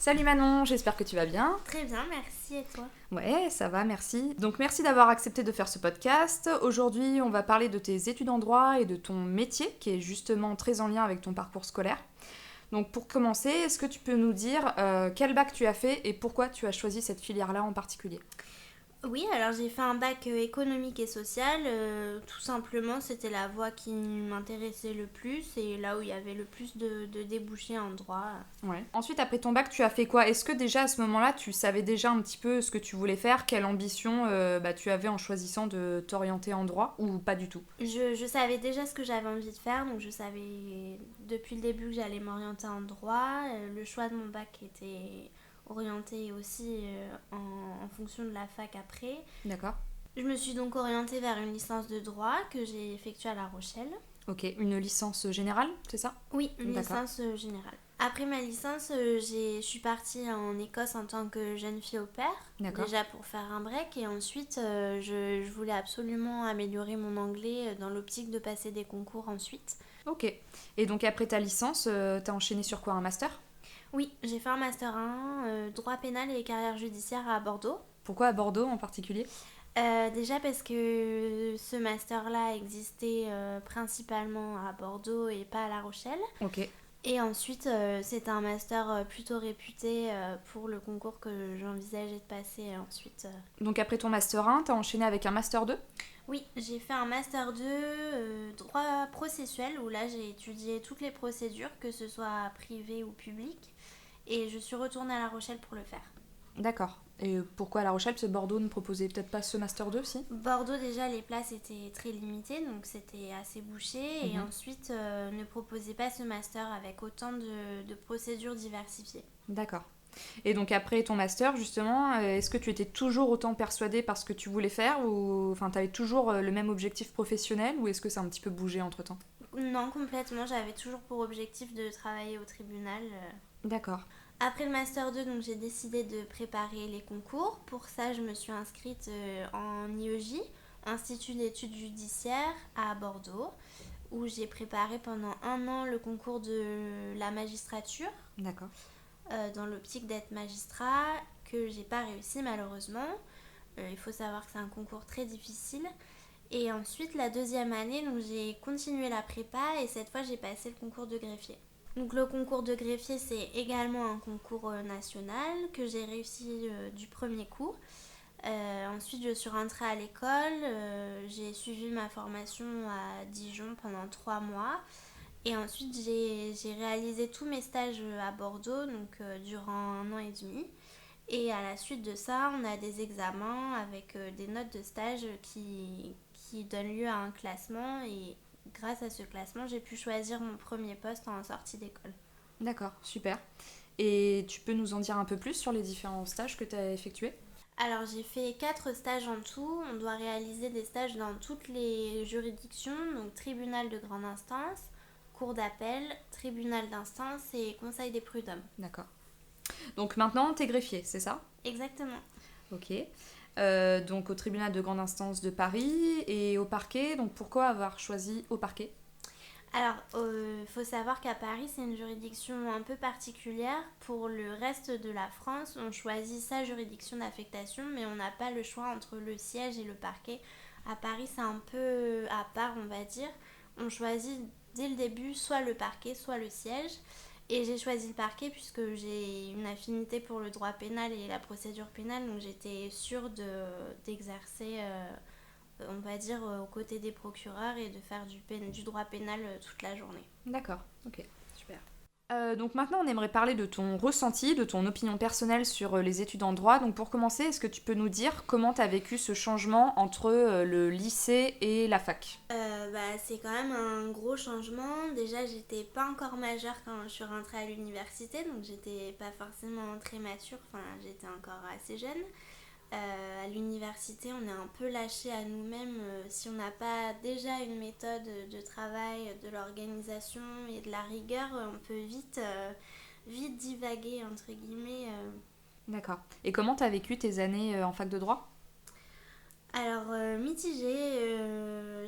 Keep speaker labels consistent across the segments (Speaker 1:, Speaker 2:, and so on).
Speaker 1: Salut Manon, j'espère que tu vas bien.
Speaker 2: Très bien, merci et toi?
Speaker 1: Ouais, ça va, merci. Donc merci d'avoir accepté de faire ce podcast. Aujourd'hui, on va parler de tes études en droit et de ton métier, qui est justement très en lien avec ton parcours scolaire. Donc pour commencer, est-ce que tu peux nous dire quel bac tu as fait et pourquoi tu as choisi cette filière-là en particulier?
Speaker 2: Oui, alors j'ai fait un bac économique et social. Tout simplement, c'était la voie qui m'intéressait le plus et là où il y avait le plus de débouchés en droit.
Speaker 1: Ouais. Ensuite, après ton bac, tu as fait quoi? Est-ce que déjà à ce moment-là, tu savais déjà un petit peu ce que tu voulais faire, quelle ambition tu avais en choisissant de t'orienter en droit ou pas du tout?
Speaker 2: Je savais déjà ce que j'avais envie de faire, donc je savais depuis le début que j'allais m'orienter en droit. Le choix de mon bac était orienté aussi en fonction de la fac après.
Speaker 1: D'accord.
Speaker 2: Je me suis donc orientée vers une licence de droit que j'ai effectuée à La Rochelle.
Speaker 1: Ok, une licence générale, c'est ça?
Speaker 2: Oui, une
Speaker 1: D'accord.
Speaker 2: licence générale. Après ma licence, je suis partie en Écosse en tant que jeune fille au pair,
Speaker 1: D'accord.
Speaker 2: déjà pour faire un break, et ensuite je voulais absolument améliorer mon anglais dans l'optique de passer des concours ensuite.
Speaker 1: Ok. Et donc après ta licence, t'as enchaîné sur quoi? Un master?
Speaker 2: Oui, j'ai fait un master 1, droit pénal et carrière judiciaire à Bordeaux.
Speaker 1: Pourquoi à Bordeaux en particulier?
Speaker 2: Déjà parce que ce master-là existait principalement à Bordeaux et pas à La Rochelle.
Speaker 1: Ok.
Speaker 2: Et ensuite, c'est un master plutôt réputé pour le concours que j'envisageais de passer ensuite.
Speaker 1: Donc après ton master 1, t'as enchaîné avec un master 2?
Speaker 2: Oui, j'ai fait un master 2 droit processuel où là j'ai étudié toutes les procédures, que ce soit privé ou public. Et je suis retournée à La Rochelle pour le faire.
Speaker 1: D'accord. Et pourquoi La Rochelle? Parce que Bordeaux ne proposait peut-être pas ce master 2, si?
Speaker 2: Bordeaux, déjà, les places étaient très limitées, donc c'était assez bouché. Et
Speaker 1: Mhm.
Speaker 2: ensuite, ne proposait pas ce master avec autant de procédures diversifiées.
Speaker 1: D'accord. Et donc après ton master, justement, est-ce que tu étais toujours autant persuadée par ce que tu voulais faire ou enfin t'avais toujours le même objectif professionnel ou est-ce que ça a un petit peu bougé entre-temps?
Speaker 2: Non, complètement. J'avais toujours pour objectif de travailler au tribunal.
Speaker 1: D'accord.
Speaker 2: Après le Master 2, donc, j'ai décidé de préparer les concours. Pour ça, je me suis inscrite en IEJ, Institut d'études judiciaires à Bordeaux, où j'ai préparé pendant un an le concours de la magistrature,
Speaker 1: D'accord.
Speaker 2: dans l'optique d'être magistrat, que j'ai pas réussi malheureusement. Il faut savoir que c'est un concours très difficile. Et ensuite, la deuxième année, donc, j'ai continué la prépa et cette fois, j'ai passé le concours de greffier. Donc le concours de greffier, c'est également un concours national que j'ai réussi du premier coup. Ensuite, je suis rentrée à l'école, j'ai suivi ma formation à Dijon pendant 3 mois. Et ensuite, j'ai réalisé tous mes stages à Bordeaux, donc durant un an et demi. Et à la suite de ça, on a des examens avec des notes de stage qui donnent lieu à un classement. Et grâce à ce classement, j'ai pu choisir mon premier poste en sortie d'école.
Speaker 1: D'accord, super. Et tu peux nous en dire un peu plus sur les différents stages que tu as effectués?
Speaker 2: Alors j'ai fait 4 stages en tout. On doit réaliser des stages dans toutes les juridictions, donc tribunal de grande instance, cour d'appel, tribunal d'instance et conseil des prud'hommes.
Speaker 1: D'accord. Donc maintenant, t'es greffier, c'est ça?
Speaker 2: Exactement.
Speaker 1: Ok. Donc au tribunal de grande instance de Paris et au parquet. Donc pourquoi avoir choisi au parquet?
Speaker 2: Alors, faut savoir qu'à Paris, c'est une juridiction un peu particulière. Pour le reste de la France, on choisit sa juridiction d'affectation, mais on n'a pas le choix entre le siège et le parquet. À Paris, c'est un peu à part, on va dire. On choisit dès le début soit le parquet, soit le siège. Et j'ai choisi le parquet puisque j'ai une affinité pour le droit pénal et la procédure pénale, donc j'étais sûre d'exercer on va dire, aux côtés des procureurs et de faire du droit pénal toute la journée.
Speaker 1: D'accord, ok, super. Donc maintenant, on aimerait parler de ton ressenti, de ton opinion personnelle sur les études en droit. Donc pour commencer, est-ce que tu peux nous dire comment tu as vécu ce changement entre le lycée et la fac?
Speaker 2: C'est quand même un gros changement. Déjà, j'étais pas encore majeure quand je suis rentrée à l'université, donc j'étais pas forcément très mature, enfin j'étais encore assez jeune. À l'université, on est un peu lâché à nous-mêmes si on n'a pas déjà une méthode de travail, de l'organisation et de la rigueur, on peut vite divaguer entre guillemets.
Speaker 1: D'accord. Et comment tu as vécu tes années en fac de droit?
Speaker 2: Alors Mitigées,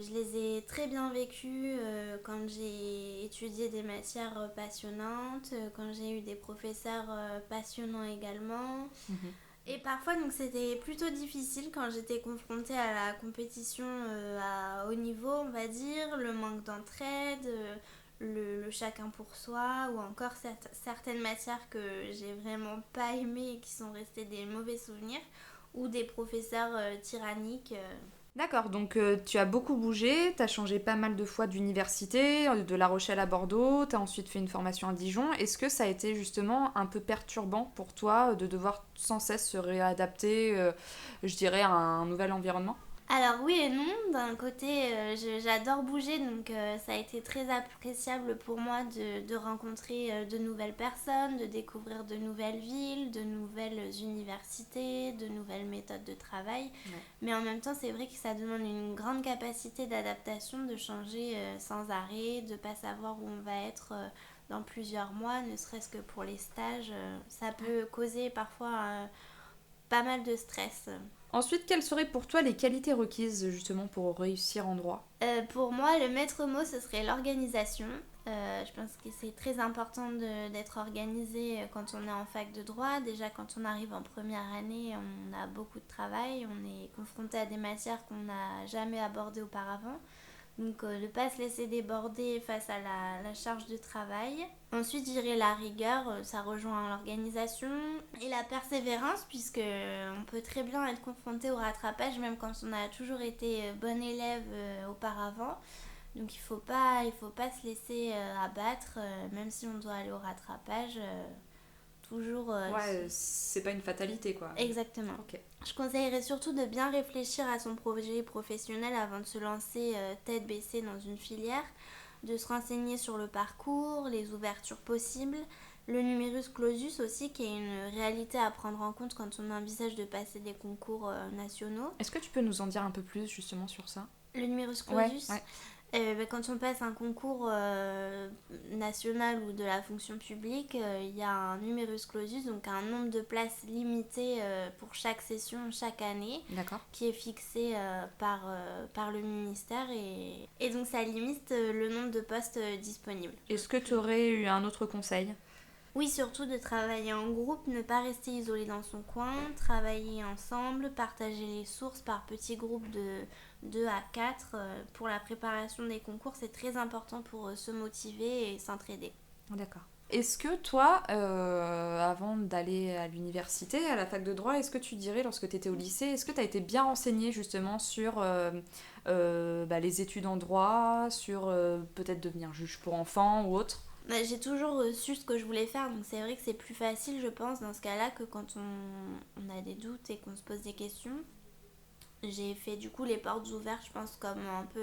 Speaker 2: je les ai très bien vécues quand j'ai étudié des matières passionnantes, quand j'ai eu des professeurs passionnants également. Et parfois, donc, c'était plutôt difficile quand j'étais confrontée à la compétition à haut niveau, on va dire, le manque d'entraide, le chacun pour soi, ou encore certaines matières que j'ai vraiment pas aimées et qui sont restées des mauvais souvenirs, ou des professeurs tyranniques.
Speaker 1: D'accord, donc tu as beaucoup bougé, tu as changé pas mal de fois d'université, de La Rochelle à Bordeaux, tu as ensuite fait une formation à Dijon. Est-ce que ça a été justement un peu perturbant pour toi de devoir sans cesse se réadapter, je dirais, à un nouvel environnement?
Speaker 2: Alors oui et non, d'un côté j'adore bouger donc ça a été très appréciable pour moi de rencontrer de nouvelles personnes, de découvrir de nouvelles villes, de nouvelles universités, de nouvelles méthodes de travail.
Speaker 1: Ouais.
Speaker 2: Mais en même temps c'est vrai que ça demande une grande capacité d'adaptation, de changer sans arrêt, de pas savoir où on va être dans plusieurs mois, ne serait-ce que pour les stages. Ça peut causer parfois pas mal de stress.
Speaker 1: Ensuite, quelles seraient pour toi les qualités requises justement pour réussir en droit?
Speaker 2: Pour moi, le maître mot, ce serait l'organisation. Je pense que c'est très important d'être organisé quand on est en fac de droit. Déjà, quand on arrive en première année, on a beaucoup de travail. On est confronté à des matières qu'on n'a jamais abordées auparavant. Donc, ne pas se laisser déborder face à la charge de travail. Ensuite, je dirais la rigueur, ça rejoint l'organisation. Et la persévérance, puisque on peut très bien être confronté au rattrapage, même quand on a toujours été bon élève auparavant. Donc, il faut pas se laisser abattre, même si on doit aller au rattrapage. Toujours.
Speaker 1: Ouais, c'est pas une fatalité quoi.
Speaker 2: Exactement.
Speaker 1: Ok.
Speaker 2: Je conseillerais surtout de bien réfléchir à son projet professionnel avant de se lancer tête baissée dans une filière, de se renseigner sur le parcours, les ouvertures possibles, le numerus clausus aussi, qui est une réalité à prendre en compte quand on envisage de passer des concours nationaux.
Speaker 1: Est-ce que tu peux nous en dire un peu plus justement sur ça?
Speaker 2: Le numerus
Speaker 1: Ouais,
Speaker 2: clausus,
Speaker 1: ouais.
Speaker 2: quand on passe un concours national ou de la fonction publique, il y a un numerus clausus, donc un nombre de places limité pour chaque session, chaque année,
Speaker 1: D'accord.
Speaker 2: qui est fixé par le ministère et donc ça limite le nombre de postes disponibles.
Speaker 1: Est-ce que tu aurais eu un autre conseil?
Speaker 2: Oui, surtout de travailler en groupe, ne pas rester isolé dans son coin, travailler ensemble, partager les sources par petits groupes de 2 à 4 pour la préparation des concours, c'est très important pour se motiver et s'entraider.
Speaker 1: D'accord. Est-ce que toi, avant d'aller à l'université, à la fac de droit, est-ce que tu dirais, lorsque tu étais au lycée, est-ce que tu as été bien renseignée justement sur les études en droit, sur peut-être devenir juge pour enfants ou autre?
Speaker 2: J'ai toujours su ce que je voulais faire, donc c'est vrai que c'est plus facile, je pense, dans ce cas-là, que quand on a des doutes et qu'on se pose des questions. J'ai fait du coup les portes ouvertes, je pense, comme un peu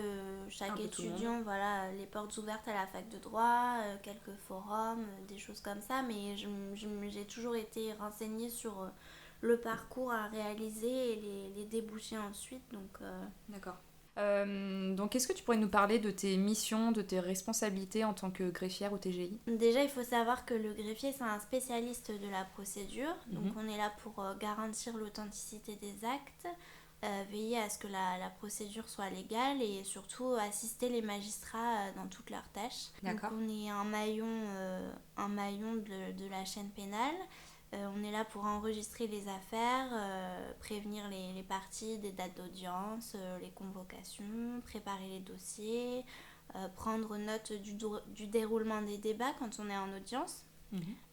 Speaker 2: chaque étudiant, voilà, les portes ouvertes à la fac de droit, quelques forums, des choses comme ça, mais j'ai toujours été renseignée sur le parcours à réaliser et les débouchés ensuite, donc...
Speaker 1: D'accord. Donc, est-ce que tu pourrais nous parler de tes missions, de tes responsabilités en tant que greffière au TGI?
Speaker 2: Déjà, il faut savoir que le greffier, c'est un spécialiste de la procédure, donc on est là pour garantir l'authenticité des actes, veiller à ce que la procédure soit légale et surtout assister les magistrats dans toutes leurs tâches.
Speaker 1: D'accord.
Speaker 2: Donc on est un maillon de la chaîne pénale. On est là pour enregistrer les affaires, prévenir les parties des dates d'audience, les convocations, préparer les dossiers, prendre note du déroulement des débats quand on est en audience,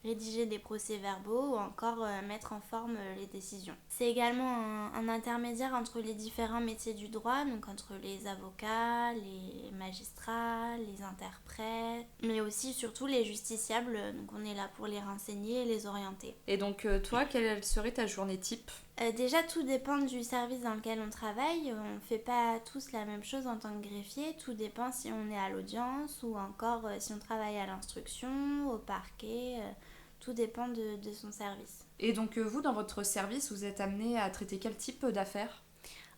Speaker 2: rédiger des procès-verbaux ou encore mettre en forme les décisions. C'est également un intermédiaire entre les différents métiers du droit, donc entre les avocats, les magistrats, les interprètes, mais aussi surtout les justiciables, donc on est là pour les renseigner et les orienter.
Speaker 1: Et donc, toi, quelle serait ta journée type?
Speaker 2: Déjà, tout dépend du service dans lequel on travaille. On ne fait pas tous la même chose en tant que greffier. Tout dépend si on est à l'audience ou encore si on travaille à l'instruction, au parquet. Tout dépend de son service.
Speaker 1: Et donc, vous, dans votre service, vous êtes amené à traiter quel type d'affaires?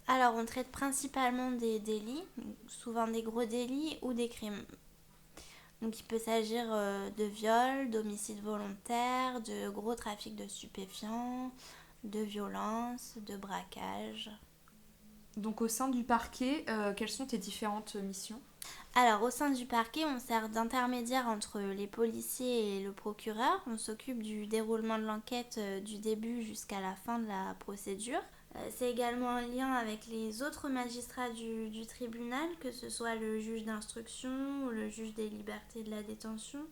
Speaker 2: Alors, on traite principalement des délits, souvent des gros délits ou des crimes. Donc, il peut s'agir de viol, d'homicide volontaire, de gros trafic de stupéfiants, de violence, de braquage.
Speaker 1: Donc au sein du parquet, quelles sont tes différentes missions?
Speaker 2: Alors, au sein du parquet, on sert d'intermédiaire entre les policiers et le procureur. On s'occupe du déroulement de l'enquête du début jusqu'à la fin de la procédure. C'est également en lien avec les autres magistrats du tribunal, que ce soit le juge d'instruction ou le juge des libertés de la détention.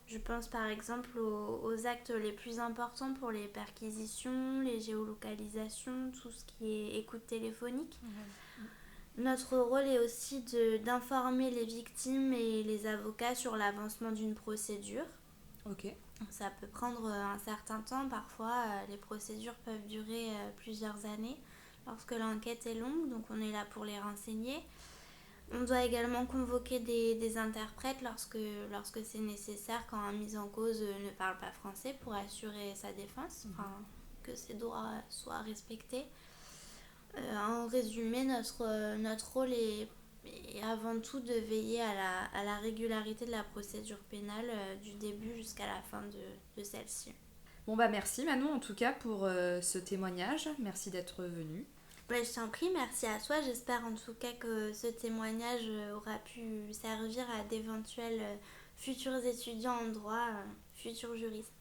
Speaker 2: Je pense par exemple aux actes les plus importants pour les perquisitions, les géolocalisations, tout ce qui est écoute téléphonique. Notre rôle est aussi d'informer les victimes et les avocats sur l'avancement d'une procédure.
Speaker 1: Ok.
Speaker 2: Ça peut prendre un certain temps, parfois les procédures peuvent durer plusieurs années lorsque l'enquête est longue, donc on est là pour les renseigner. On doit également convoquer des interprètes lorsque c'est nécessaire, quand un mis en cause ne parle pas français, pour assurer sa défense, que ses droits soient respectés. En résumé, notre rôle est avant tout de veiller à la régularité de la procédure pénale du début jusqu'à la fin de celle-ci.
Speaker 1: Bon bah merci Manon en tout cas pour ce témoignage, merci d'être venue.
Speaker 2: Je t'en prie, merci à toi. J'espère en tout cas que ce témoignage aura pu servir à d'éventuels futurs étudiants en droit, futurs juristes.